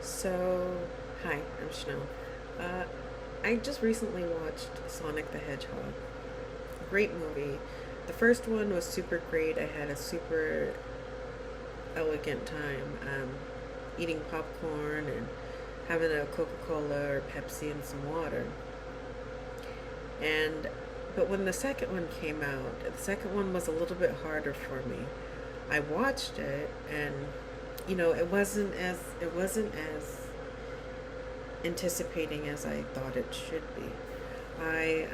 So, hi, I'm Chanel. Uh, I just recently watched Sonic the Hedgehog. Great movie. The first one was super great. I had a super elegant time eating popcorn and having a Coca Cola or Pepsi and some water. And but when the second one came out, the second one was a little bit harder for me. I watched it, and it wasn't as anticipating as I thought it should be. I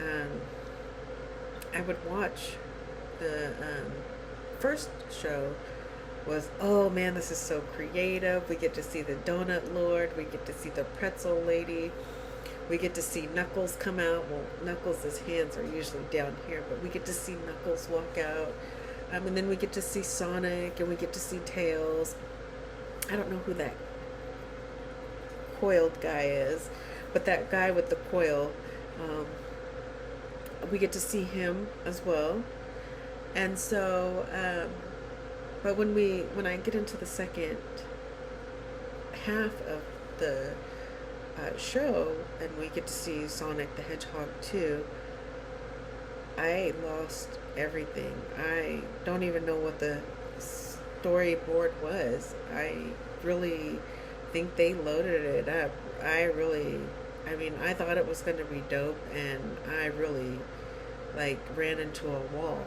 I would watch the first show was, oh man, this is so creative. We get to see the Donut Lord, we get to see the Pretzel Lady, we get to see Knuckles come out. Well, Knuckles' hands are usually down here, but we get to see Knuckles walk out. And then we get to see Sonic and we get to see Tails. I don't know who that coiled guy is, but that guy with the coil, um, we get to see him as well. And so, but when I get into the second half of the show and we get to see Sonic the Hedgehog 2, I lost everything. I don't even know what the storyboard was. I really think they loaded it up. I mean, I thought it was going to be dope, and I really like ran into a wall.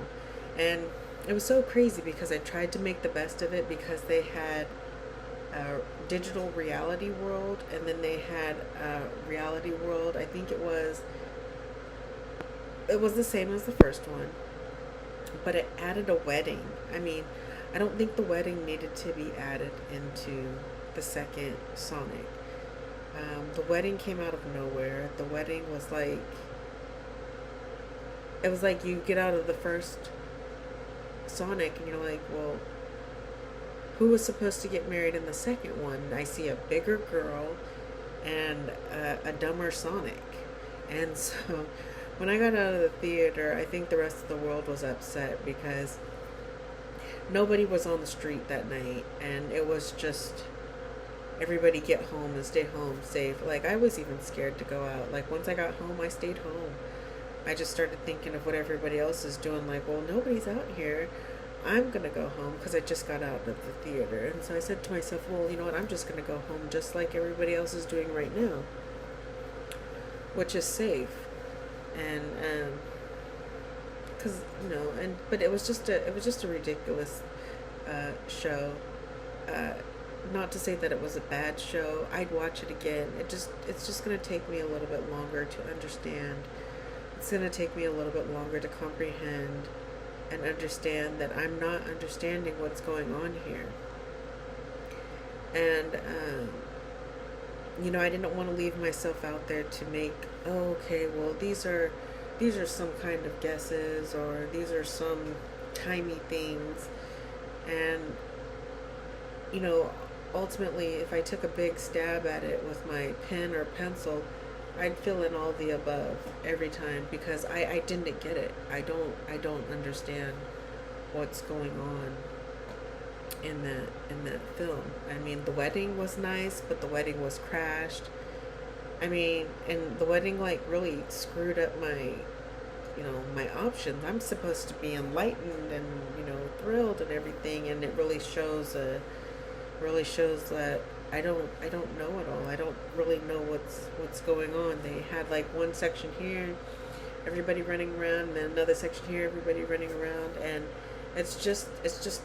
And it was so crazy because I tried to make the best of it because they had a digital reality world, and then they had a reality world. I think it was the same as the first one, but it added a wedding. I mean, I don't think the wedding needed to be added into the second Sonic. The wedding came out of nowhere. The wedding was like, it was like you get out of the first Sonic and you're like, well, who was supposed to get married in the second one? I see a bigger girl and a dumber Sonic. And so when I got out of the theater, I think the rest of the world was upset because nobody was on the street that night, and it was just everybody get home and stay home safe. Like, I was even scared to go out. Like, once I got home, I stayed home. I just started thinking of what everybody else is doing. Like, well, nobody's out here. I'm gonna go home because I just got out of the theater. And so I said to myself, well, you know what? I'm just gonna go home just like everybody else is doing right now, which is safe. And because but it was just a ridiculous show. Uh, Not to say that it was a bad show. I'd watch it again. It's just going to take me a little bit longer to understand. It's going to take me a little bit longer to comprehend and understand that I'm not understanding what's going on here. And I didn't want to leave myself out there to make, oh, okay, well, these are some kind of guesses, or these are some timey things. And you know, ultimately, if I took a big stab at it with my pen or pencil, I'd fill in all the above every time because I didn't get it. I don't understand what's going on in that film. I mean, the wedding was nice, but the wedding was crashed. I mean, and the wedding like really screwed up my options. I'm supposed to be enlightened and thrilled and everything, and it really shows that I don't know it all. I don't really know what's going on. They had like one section here, everybody running around, and then another section here, everybody running around, and it's just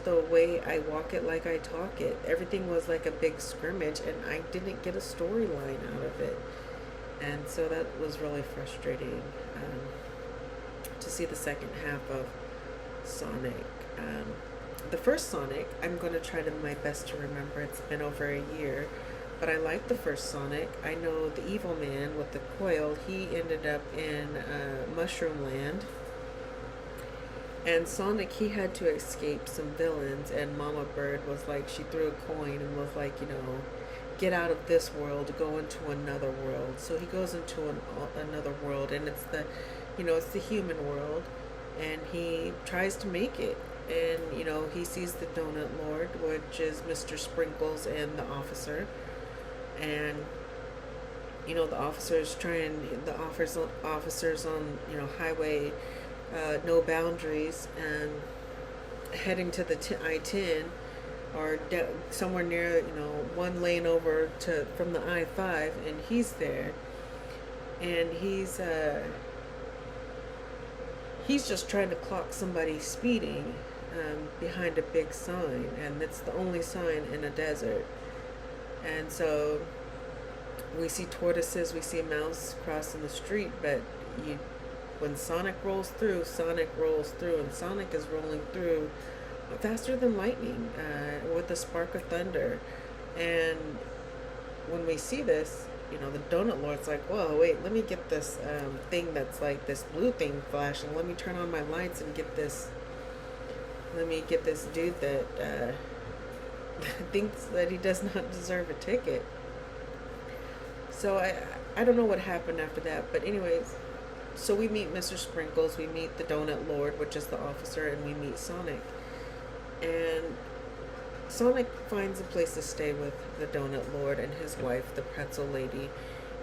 the way I walk it like I talk it. Everything was like a big scrimmage, and I didn't get a storyline out of it, and so that was really frustrating, to see the second half of Sonic. The first Sonic, I'm going to try to my best to remember. It's been over a year, but I like the first Sonic. I know the evil man with the coil. He ended up in Mushroom Land, and Sonic, he had to escape some villains. And Mama Bird was like, she threw a coin and was like, get out of this world, go into another world. So he goes into another world, and it's the human world, and he tries to make it. And he sees the Donut Lord, which is Mr. Sprinkles and the officer, and the officers on highway, no boundaries, and heading to the I-10, or somewhere near one lane over to from the I-5, and he's there, and he's just trying to clock somebody speeding behind a big sign, and it's the only sign in a desert. And so we see tortoises, we see a mouse crossing the street, but when Sonic rolls through, and Sonic is rolling through faster than lightning, with a spark of thunder. And when we see this, the Donut Lord's like, whoa, wait, let me get this thing that's like this blue thing flashing. Let me turn on my lights and let me get this dude that thinks that he does not deserve a ticket. So I don't know what happened after that, but anyways, so we meet Mr. Sprinkles, we meet the Donut Lord, which is the officer, and we meet Sonic. And Sonic finds a place to stay with the Donut Lord and his wife, the Pretzel Lady,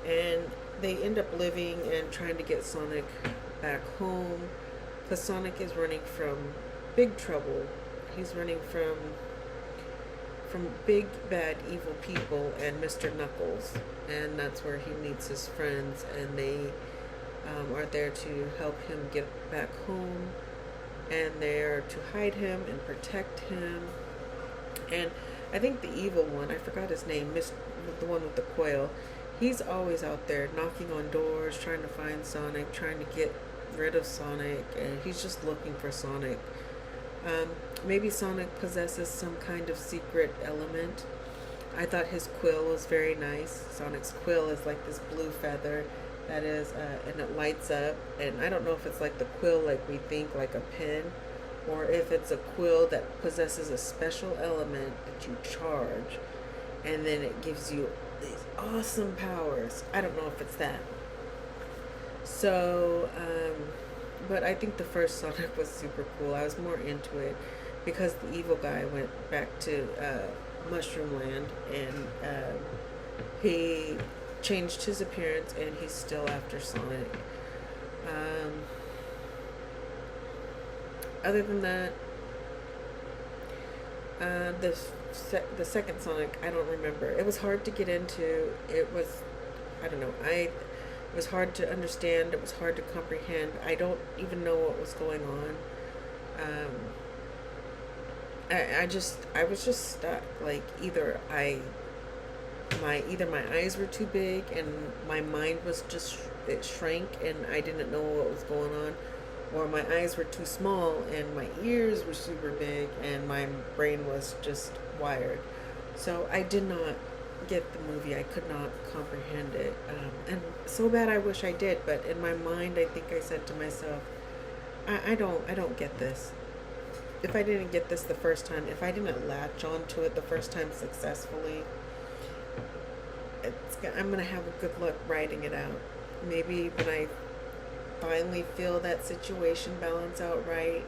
and they end up living and trying to get Sonic back home, because Sonic is running from big trouble. He's running from big, bad, evil people and Mr. Knuckles, and that's where he meets his friends, and they are there to help him get back home, and they're to hide him and protect him. And I think the evil one, I forgot his name, the one with the coil, he's always out there knocking on doors, trying to find Sonic, trying to get rid of Sonic, and he's just looking for Sonic. Maybe Sonic possesses some kind of secret element. I thought his quill was very nice. Sonic's quill is like this blue feather that is, and it lights up. And I don't know if it's like the quill like we think, like a pen, or if it's a quill that possesses a special element that you charge, and then it gives you these awesome powers. I don't know if it's that. So, but I think the first Sonic was super cool. I was more into it because the evil guy went back to Mushroom Land, and he changed his appearance, and he's still after Sonic. Other than that, the second Sonic, I don't remember. It was hard to get into. I don't know. It was hard to understand. It was hard to comprehend. I don't even know what was going on. I was just stuck. Like either my eyes were too big and my mind was it shrank and I didn't know what was going on, or my eyes were too small and my ears were super big and my brain was just wired. So I did not get the movie. I could not comprehend it, and so bad I wish I did. But in my mind, I think I said to myself, I don't get this. If I didn't get this the first time, if I didn't latch onto it the first time successfully, I'm gonna have a good luck writing it out. Maybe when I finally feel that situation balance out right,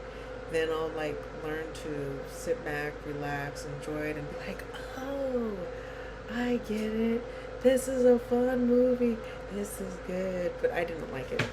then I'll like learn to sit back, relax, enjoy it, and be like, oh, I get it. This is a fun movie. This is good. But I didn't like it.